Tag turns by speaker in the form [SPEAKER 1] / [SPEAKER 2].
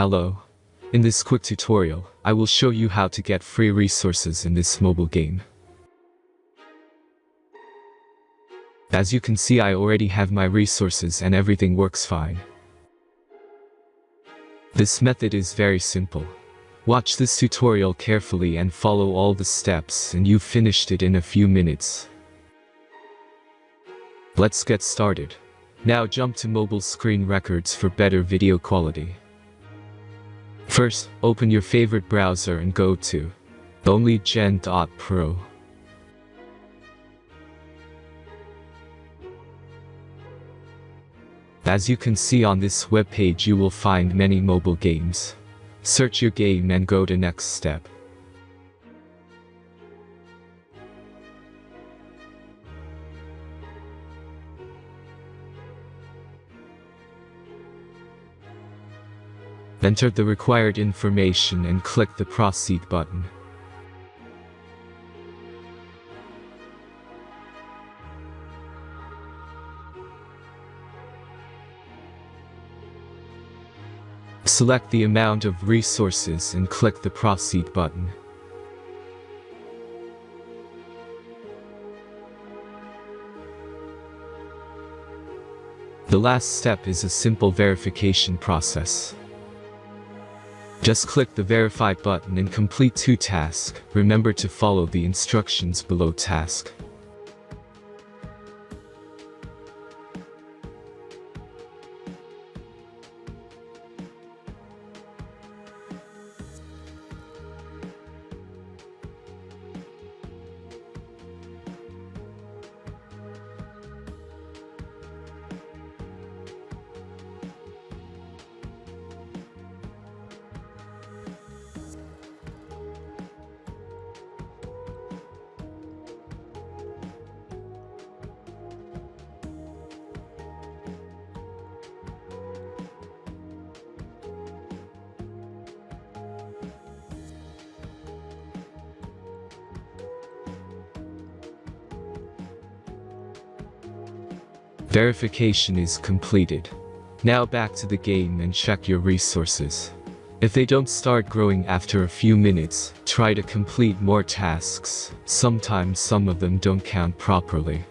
[SPEAKER 1] Hello. In this quick tutorial, I will show you how to get free resources in this mobile game. As you can see, I already have my resources and everything works fine. This method is very simple. Watch this tutorial carefully and follow all the steps and you've finished it in a few minutes. Let's get started. Now jump to mobile screen records for better video quality. First, open your favorite browser and go to onlygen.pro. As you can see on this web page, you will find many mobile games. Search your game and go to next step. Enter the required information and click the Proceed button. Select the amount of resources and click the Proceed button. The last step is a simple verification process. Just click the Verify button and complete 2 tasks. Remember to follow the instructions below task. Verification is completed. Now back to the game and check your resources. If they don't start growing after a few minutes, try to complete more tasks. Sometimes some of them don't count properly.